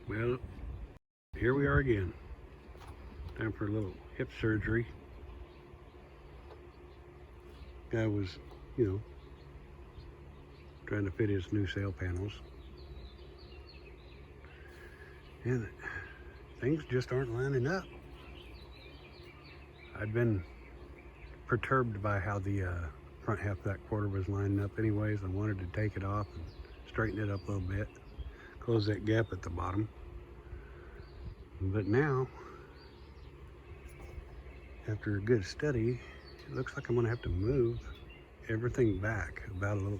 Well, here we are again. Time for a little hip surgery. Guy was, trying to fit his new sail panels. And things just aren't lining up. I'd been perturbed by how the front half of that quarter was lining up anyways. I wanted to take it off and straighten it up a little bit, close that gap at the bottom. But now, after a good study, it looks like I'm gonna have to move everything back about a little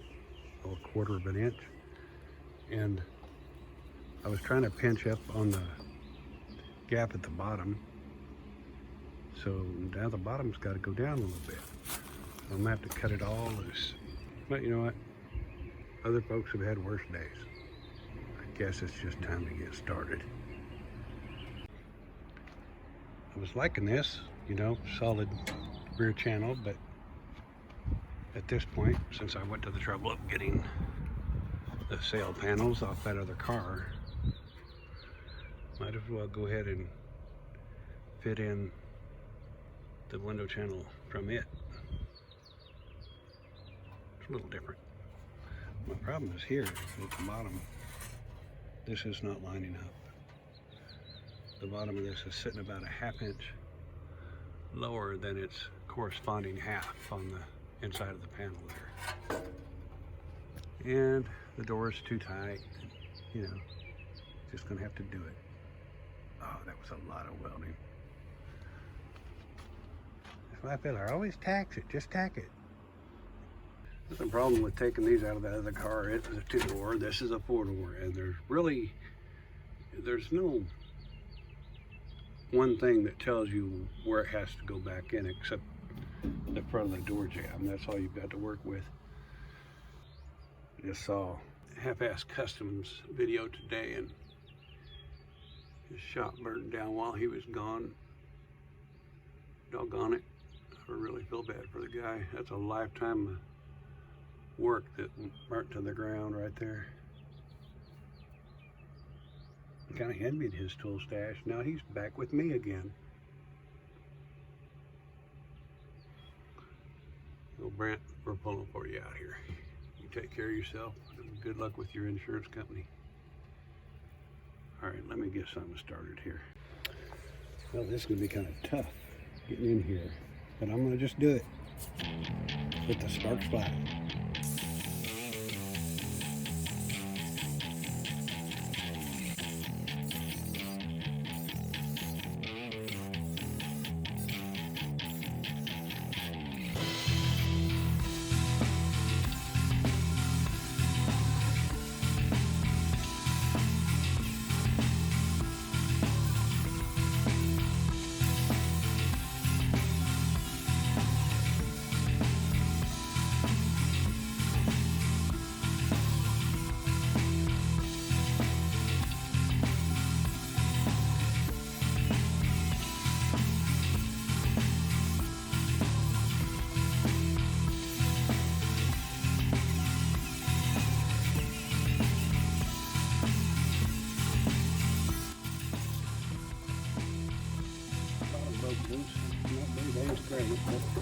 quarter of an inch. And I was trying to pinch up on the gap at the bottom. So now the bottom's got to go down a little bit. I'm gonna have to cut it all loose. But you know what? Other folks have had worse days. I guess it's just time to get started. I was liking this, solid rear channel, but at this point, since I went to the trouble of getting the sail panels off that other car, might as well go ahead and fit in the window channel from it. It's a little different. My problem is here at the bottom. This is not lining up. The bottom of this is sitting about a ½ inch lower than its corresponding half on the inside of the panel there. And the door is too tight, just gonna have to do it. Oh, that was a lot of welding. That's why I feel I always tax it, just tack it. The problem with taking these out of the other car, it is a 2-door, this is a 4-door, and there's no one thing that tells you where it has to go back in except the front of the door jamb. That's all you've got to work with. I just saw Half-Ass Customs video today, and his shop burned down while he was gone. Doggone it. I really feel bad for the guy. That's a lifetime of work that burnt to the ground right there. I kind of envied his tool stash. Now he's back with me again. Well, Brent, we're pulling for you out here. You take care of yourself. And good luck with your insurance company. All right, let me get something started here. Well, this is gonna be kind of tough getting in here, but I'm gonna just do it. Let the sparks fly.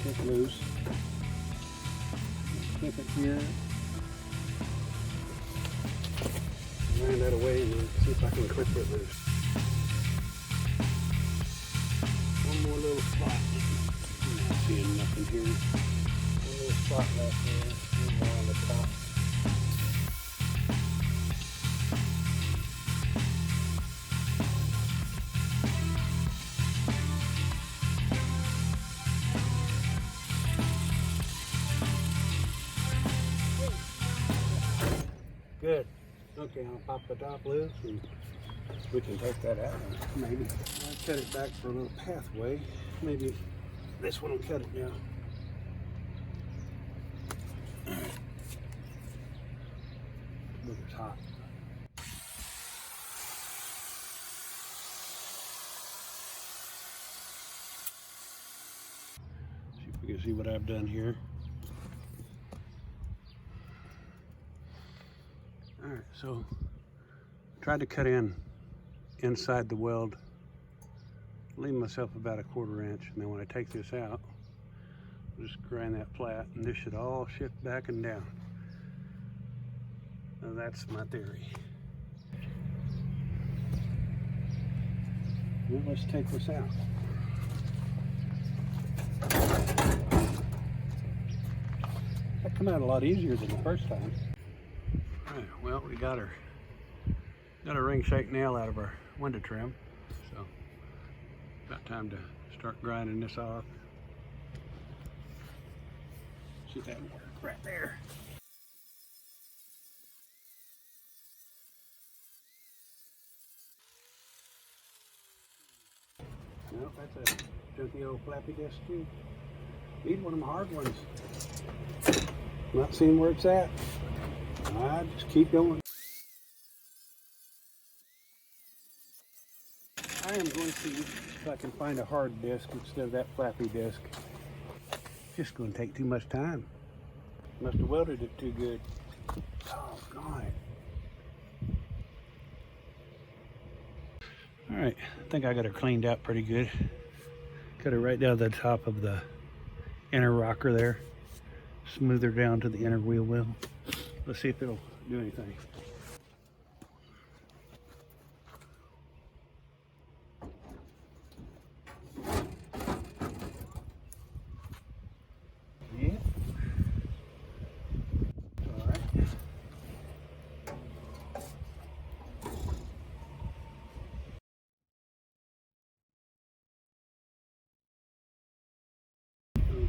Clip loose. Clip it here. Wind that away and then see if I can clip it loose. One more little spot. I'm not seeing nothing here. One little spot left there. One more on the top. Good. Okay, I'll pop the top loose and we can take that out. Maybe I'll cut it back for a little pathway. Maybe this one will cut it down. Look, it's hot. See if we can see what I've done here. All right, so I tried to cut in inside the weld, leave myself about a 1/4 inch, and then when I take this out, I'll just grind that flat, and this should all shift back and down. Now that's my theory. Now let's take this out. That come out a lot easier than the first time. All right, well, we got a ring shaped nail out of our window trim, so about time to start grinding this off. See if that will work right there. Nope, that's a junky old flappy disc too. Need one of them hard ones. Not seeing where it's at. I just keep going. I am going to see if I can find a hard disc instead of that flappy disc. It's just going to take too much time. Must have welded it too good. Oh, God. All right, I think I got her cleaned out pretty good. Cut her right down the top of the inner rocker there. Smooth her down to the inner wheel well. Let's see if it'll do anything. Yeah. All right.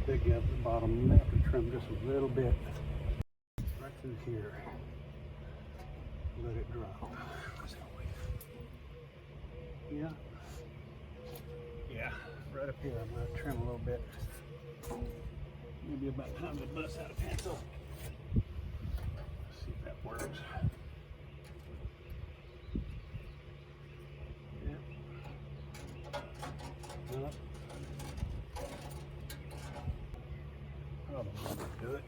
Dig up the bottom. I'm gonna have to trim just a little bit right through here. Let it drop. Yeah. Yeah, right up here. I'm gonna trim a little bit. Maybe about time to bust out a pencil. Let's see if that works. Yeah. Well, probably won't do it.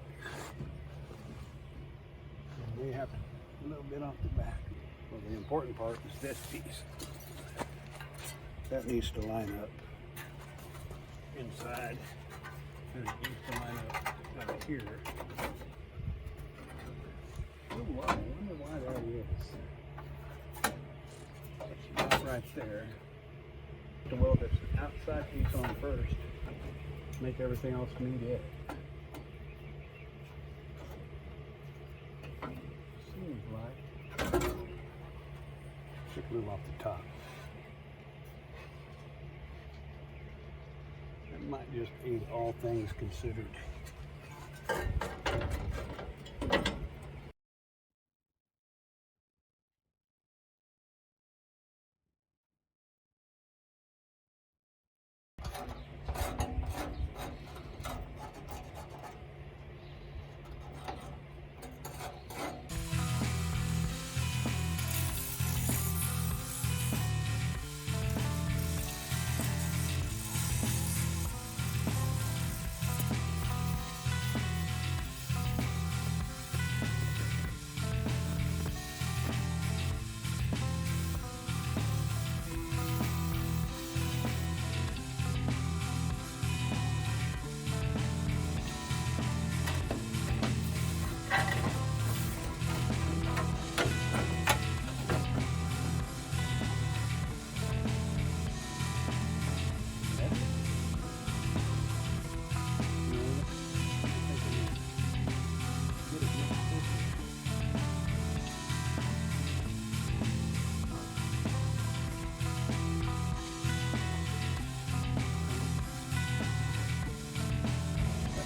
We have a little bit off the back. Well, the important part is this piece. That needs to line up inside, and it needs to line up right here. Oh, wow, I wonder why that is. It's not right there. The weld this outside piece on first. Make everything else meet it. Seems like. Should move off the top. It might just be all things considered.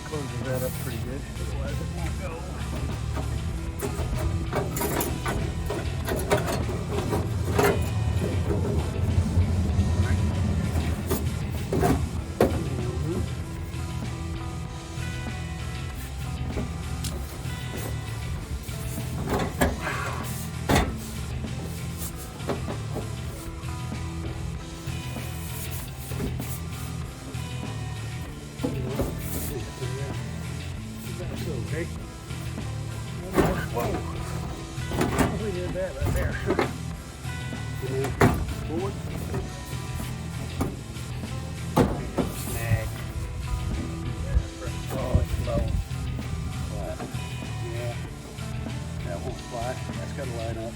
Closes that up pretty good, otherwise it won't go. Okay. Whoa. We did that right there. forward. Snag. Oh, it's low. But, yeah, that won't fly. That's got to line up.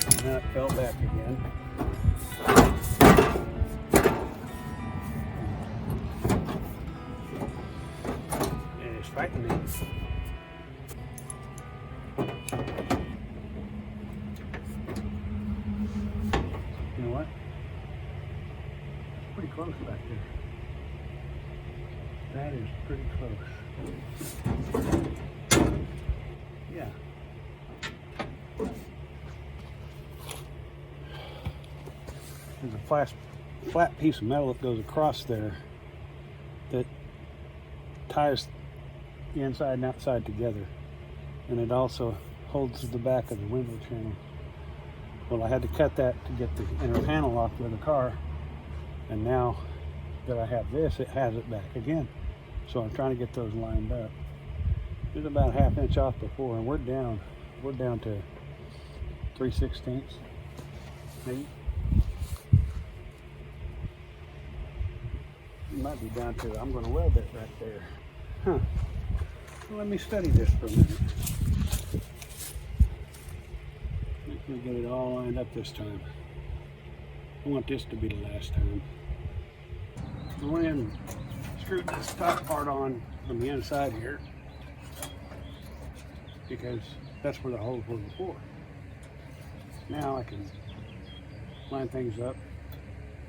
And then it fell back again. And it's fighting me. You know what? It's pretty close back there. That is pretty close. Yeah. There's a flat piece of metal that goes across there that ties the inside and outside together. And it also holds the back of the window channel. Well, I had to cut that to get the inner panel off with the car. And now that I have this, it has it back again. So I'm trying to get those lined up. It was about a ½ inch off before, and we're down to 3/16, maybe. You might be down to, I'm going to weld it right there. Huh. Well, let me study this for a minute. We'll get it all lined up this time. I want this to be the last time. I went in and screwed this top part on from the inside here because that's where the holes were before. Now I can line things up,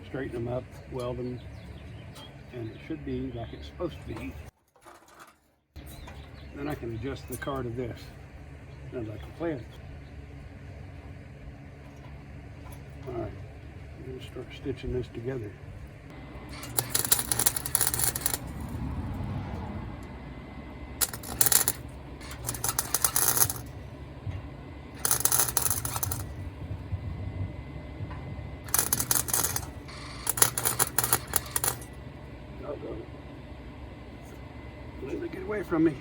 straighten them up, weld them, and it should be like it's supposed to be. Then I can adjust the car to this as I can play it. All right, I'm going to start stitching this together. Let it get away from me.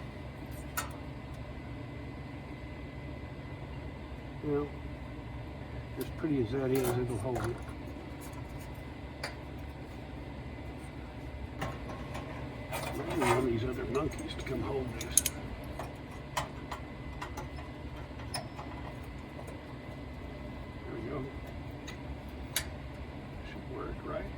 You know, as pretty as that is, it'll hold it. I need one of these other monkeys to come hold this. There we go. Should work, right?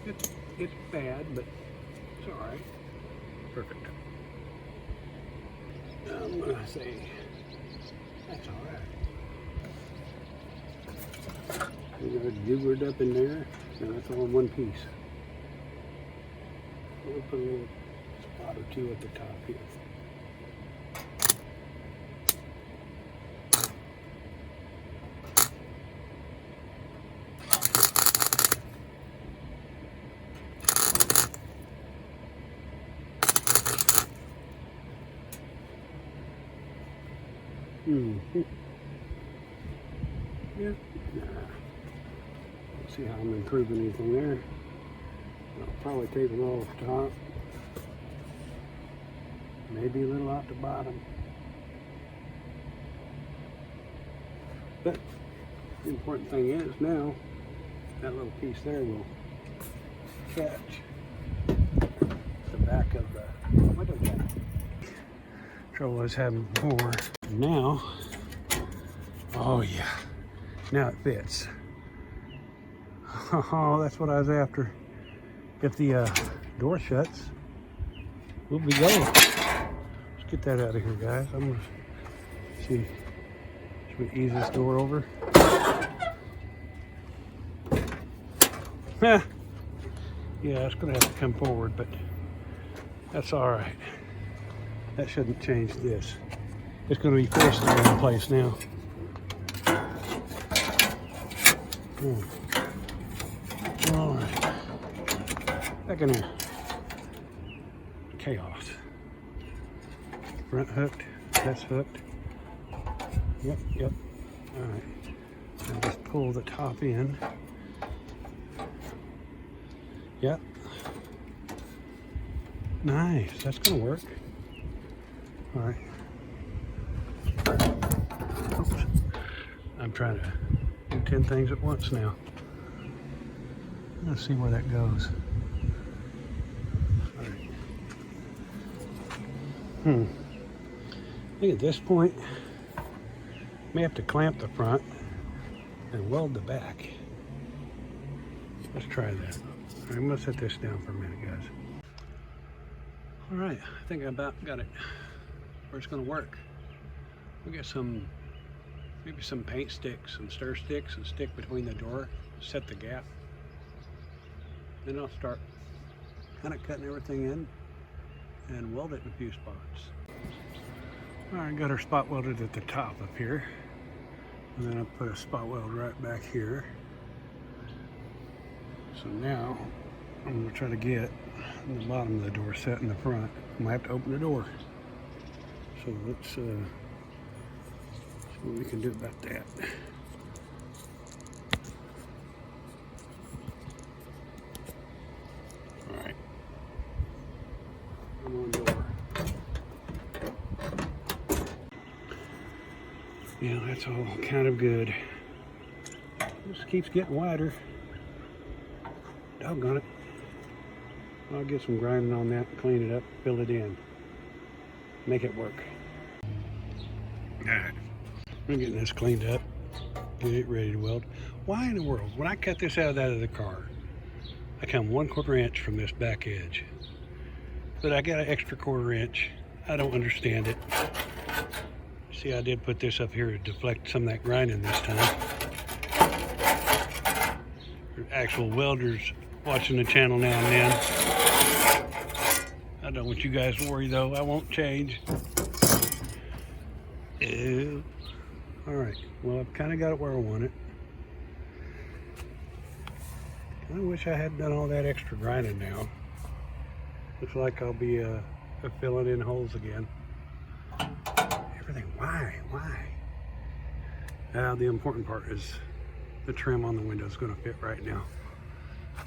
It's bad, but it's all right. Perfect. I'm gonna say that's all right. We got it jiggered up in there, and that's all in one piece. We'll put a little spot or two at the top here. Yeah. Let's see how I'm improving anything there. I'll probably take a little off top. Maybe a little out the bottom. But the important thing is now, that little piece there will catch the back of the window jack. Trouble I was having before. Now, oh yeah, now it fits. Oh, that's what I was after. If the door shuts, we'll be going. Let's get that out of here, guys. I'm gonna see. Should we ease this door over? Yeah, it's gonna have to come forward, but that's all right. That shouldn't change this. It's gonna be forced to go in place now. All right. Back in here. Chaos. Front hooked. That's hooked. Yep. All right. Now just pull the top in. Yep. Nice. That's gonna work. All right. Oops. I'm trying to do 10 things at once now. Let's see where that goes. All right. I think at this point, may have to clamp the front and weld the back. Let's try that. All right, I'm gonna set this down for a minute, guys. All right, I think I about got it where it's gonna work. We got maybe some paint sticks, some stir sticks, and stick between the door, set the gap. Then I'll start kind of cutting everything in and weld it in a few spots. All right, got our spot welded at the top up here. And then I'll put a spot weld right back here. So now I'm gonna try to get the bottom of the door set in the front. I might have to open the door. So let's see what we can do about that. All right. Come on, door. Yeah, that's all kind of good. This keeps getting wider. Doggone it. I'll get some grinding on that, clean it up, fill it in. Make it work. Alright. I'm getting this cleaned up. Get it ready to weld. Why in the world, when I cut this out of the car, I come 1/4 inch from this back edge. But I got an extra 1/4 inch. I don't understand it. See, I did put this up here to deflect some of that grinding this time. There's actual welders watching the channel now and then. I don't want you guys to worry though, I won't change. Ew. All right, well, I've kind of got it where I want it. I wish I hadn't done all that extra grinding now. Looks like I'll be filling in holes again. Everything, why? Now the important part is the trim on the window is going to fit right now.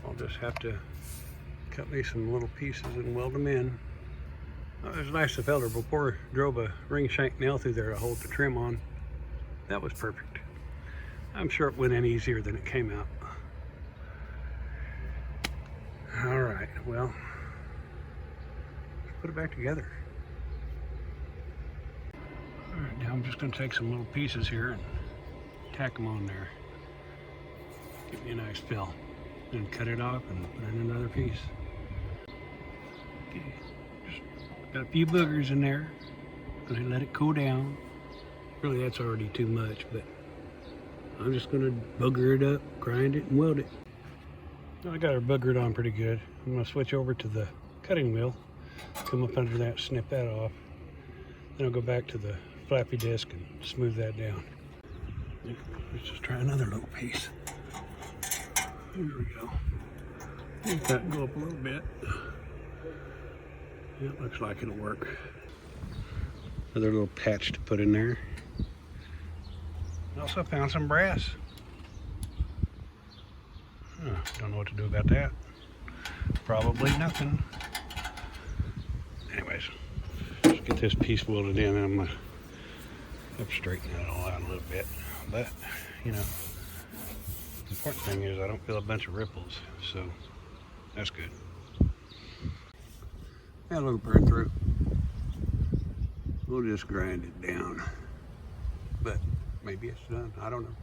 I'll just have to cut me some little pieces and weld them in. Oh, it was nice the felder before drove a ring shank nail through there to hold the trim on. That was perfect. I'm sure it went in easier than it came out. All right, well, let's put it back together. All right, now I'm just going to take some little pieces here and tack them on there. Give me a nice fill. and cut it off and put in another piece. Okay, just got a few boogers in there. Gonna let it cool down. Really, that's already too much, but I'm just gonna booger it up, grind it, and weld it. I got her boogered on pretty good. I'm gonna switch over to the cutting wheel, come up under that, snip that off. Then I'll go back to the flappy disc and smooth that down. Let's just try another little piece. Here we go. Let that go up a little bit. Yeah, looks like it'll work. Another little patch to put in there. Also found some brass. Don't know what to do about that. Probably nothing. Anyways, let's get this piece welded in, and I'm gonna have to straighten that all out a little bit. But, you know, the important thing is I don't feel a bunch of ripples, so that's good. Got a little burn through. We'll just grind it down. But maybe it's done, I don't know.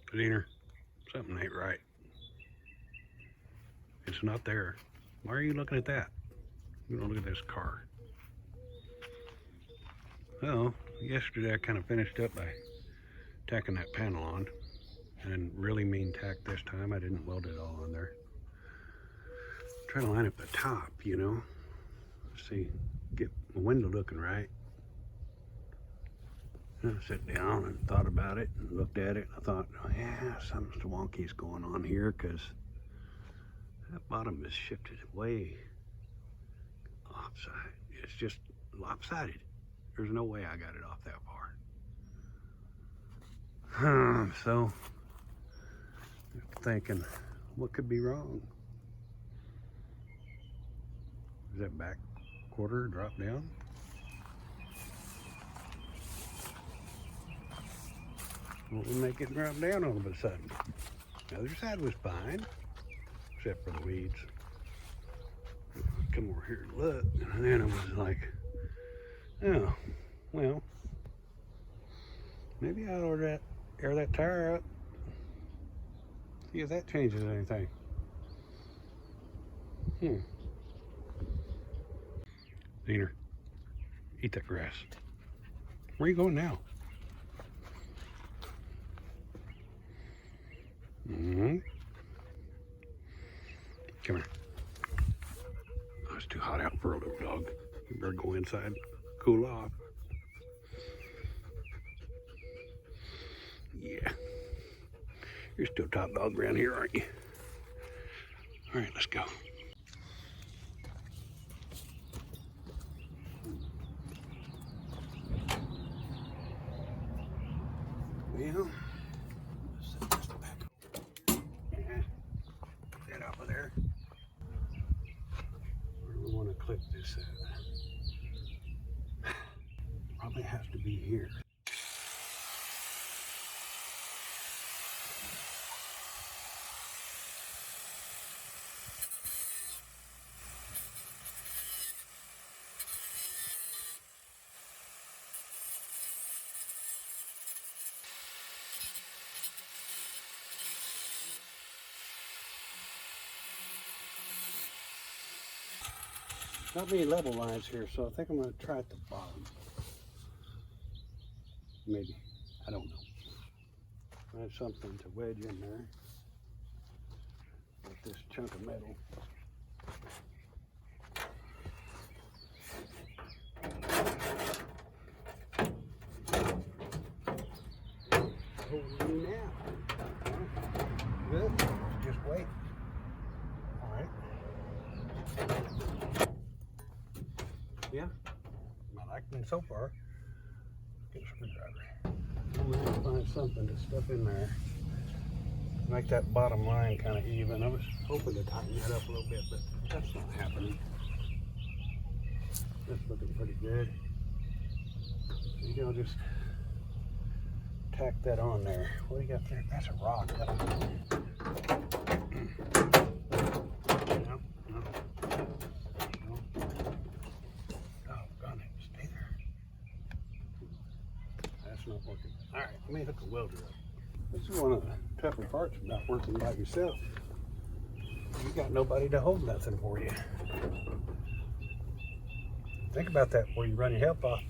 Cleaner, something ain't right. It's not there. Why are you looking at that? You don't look at this car. Well, yesterday I kind of finished up by tacking that panel on, and really mean tack this time. I didn't weld it all on there. Try to line up the top, you know. See, get the window looking right. And I sat down and thought about it and looked at it. I thought, oh, yeah, something wonky's going on here, because that bottom is shifted way offside. It's just lopsided. There's no way I got it off that far. So, thinking, what could be wrong? Is that back quarter drop down? What would make it drop down all of a sudden? The other side was fine, except for the weeds. Come over here and look, and then it was like, oh, well, maybe I ought to air that tire up. See if that changes anything. Diener, eat that grass. Where are you going now? Come here. Oh, it's too hot out for a little dog. You better go inside, cool off. Yeah. You're still top dog around here, aren't you? All right, let's go. Well, set this back over. Yeah, get that off of there. Where do we want to clip this at? Probably has to be here. Not many level lines here, so I think I'm going to try at the bottom. Maybe. I don't know. Find something to wedge in there with this chunk of metal. Holding you now. Good. Just wait. All right. Yeah, I like them so far. Get a screwdriver. I'm going to find something to stuff in there. Make that bottom line kind of even. I was hoping to tighten that up a little bit, but that's not happening. That's looking pretty good. You know, just tack that on there. What do you got there? That's a rock. it's not working. All right, let me hook a welder up. This is one of the tougher parts about working by yourself. You got nobody to hold nothing for you. Think about that before you run your help off.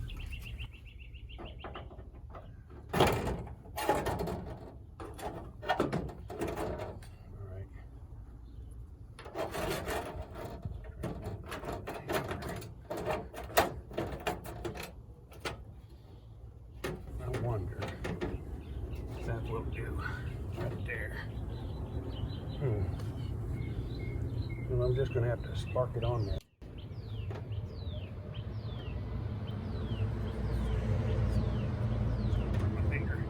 Wonder if that will do right there. Well, I'm just going to have to spark it on there. My finger.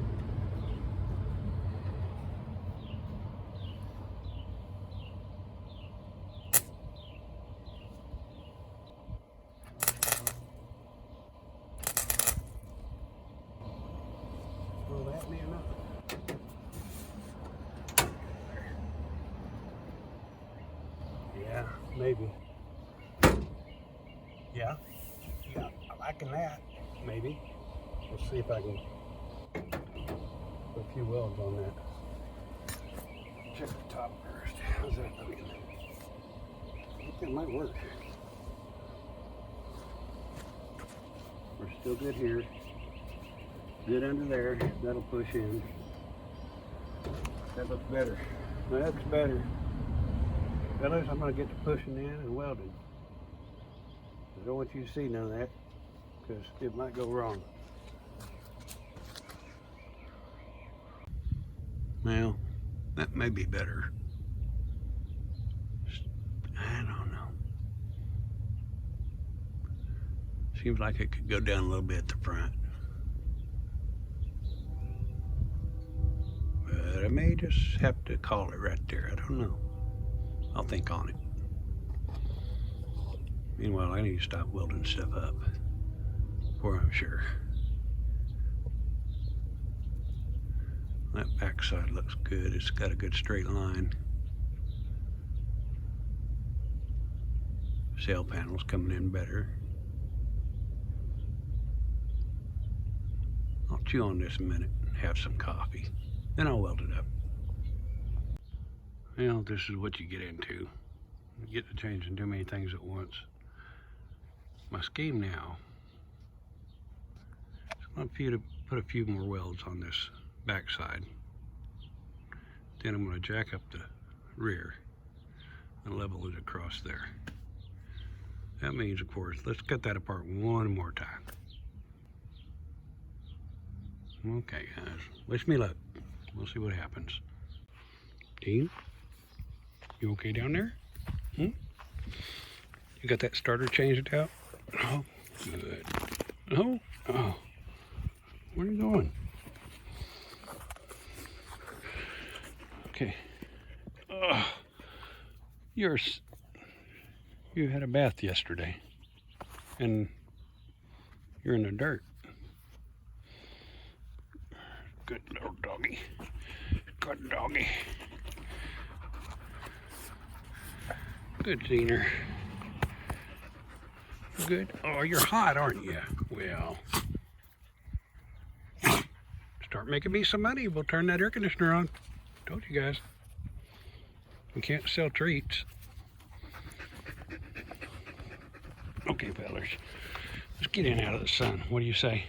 Will that be enough? Yeah, maybe. Yeah, I'm liking that. Maybe. We'll see if I can put a few welds on that. Check the top first. How's that looking? I think that might work. We're still good here. Good under there. That'll push in. That looks better. That's better. Fellas, I'm going to get to pushing in and welding. I don't want you to see none of that because it might go wrong. Well, that may be better. I don't know. Seems like it could go down a little bit at the front. But I may just have to call it right there. I don't know. I'll think on it. Meanwhile, I need to stop welding stuff up before I'm sure. That backside looks good. It's got a good straight line. Sail panel's coming in better. I'll chew on this a minute and have some coffee. Then I'll weld it up. Well, this is what you get into. You get to changing too many things at once. My scheme now is I want you to put a few more welds on this backside. Then I'm going to jack up the rear and level it across there. That means, of course, let's cut that apart one more time. Okay, guys, wish me luck. We'll see what happens. Dean, you okay down there? You got that starter changed out? Oh, good. Oh, where are you going? Okay. You had a bath yesterday, and you're in the dirt. Good little doggy. Good doggy. Good Zener. Good. Oh, you're hot, aren't you? Well, start making me some money. We'll turn that air conditioner on. Told you guys. We can't sell treats. Okay, fellas. Let's get in out of the sun. What do you say?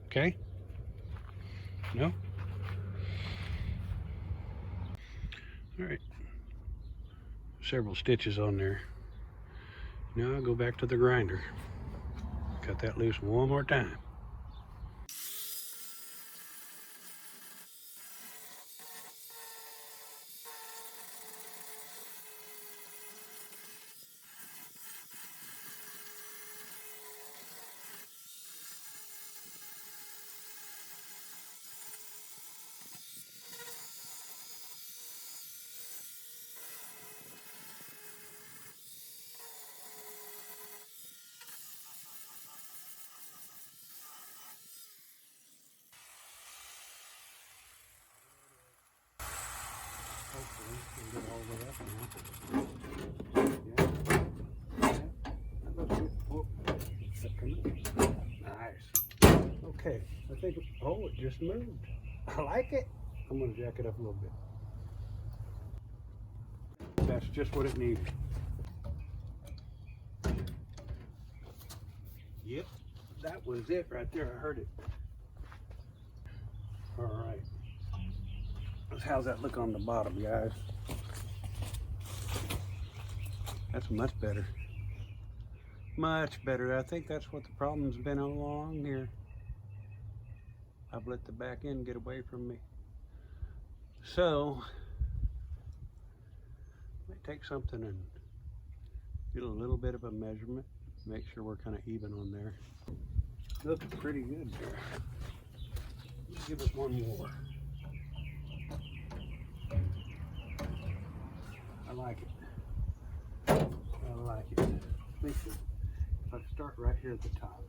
Okay? No? All right. Several stitches on there. Now I'll go back to the grinder. Cut that loose one more time. Hopefully, we'll get all the way up now. Yeah. That looks good. Whoop. Is that coming? Nice. Okay. Okay, I think, oh, it just moved. I like it. I'm gonna jack it up a little bit. That's just what it needed. Yep, that was it right there. I heard it. All right. How's that look on the bottom, guys? That's much better. Much better. I think that's what the problem's been all along here. I've let the back end get away from me. So, I might take something and get a little bit of a measurement. Make sure we're kind of even on there. Looks pretty good there. Let's give us one more. I like it. I like it. I think if I start right here at the top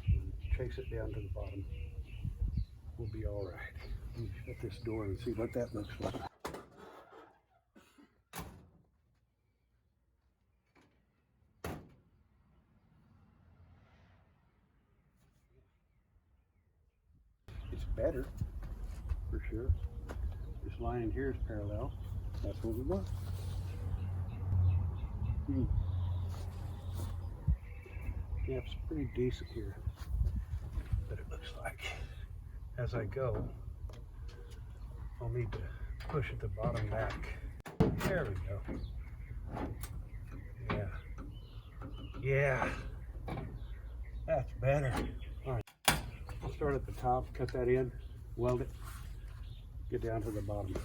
and chase it down to the bottom, we'll be all right. Let me shut this door and see what that looks like. It's better, for sure. This line in here is parallel. That's what we want. Yeah, it's pretty decent here, but it looks like as I go, I'll need to push at the bottom back. There we go. Yeah. Yeah. That's better. All right. I'll start at the top, cut that in, weld it, get down to the bottom.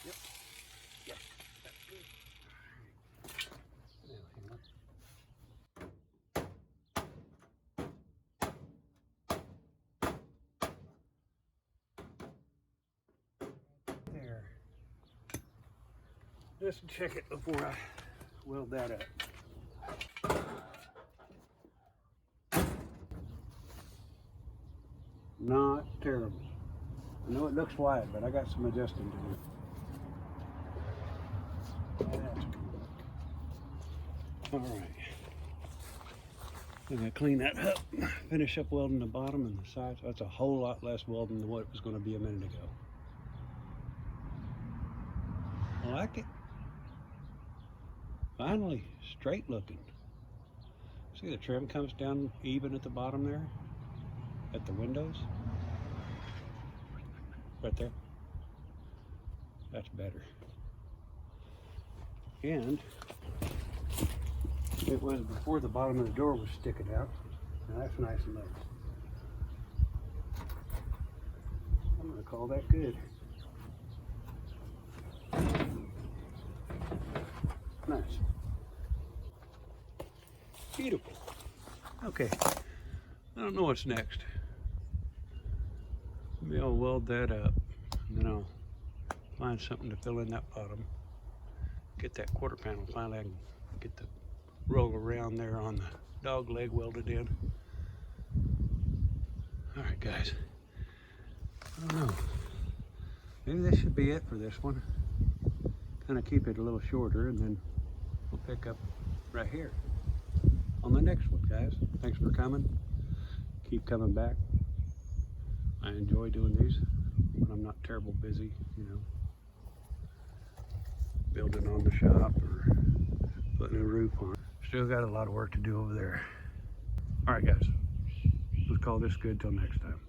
Yep. Yep. That's good. There. Just check it before I weld that up. Not terrible. I know it looks wide, but I got some adjusting to do. That's good. All right. I'm gonna clean that up, finish up welding the bottom and the sides. That's a whole lot less welding than what it was going to be a minute ago. I like it. Finally, straight looking. See, the trim comes down even at the bottom there, at the windows. Right there. That's better. And it was before the bottom of the door was sticking out. Now that's nice and low. I'm going to call that good. Nice. Beautiful. Okay. I don't know what's next. Maybe I'll weld that up, and then I'll find something to fill in that bottom. Get that quarter panel. Finally, I can get the roll around there on the dog leg welded in. All right, guys. I don't know. Maybe this should be it for this one. Kind of keep it a little shorter, and then we'll pick up right here. on the next one, guys. Thanks for coming. Keep coming back. I enjoy doing these when I'm not terrible busy, you know, building on the shop or putting a roof on. Still got a lot of work to do over there. All right, guys. Let's call this good till next time.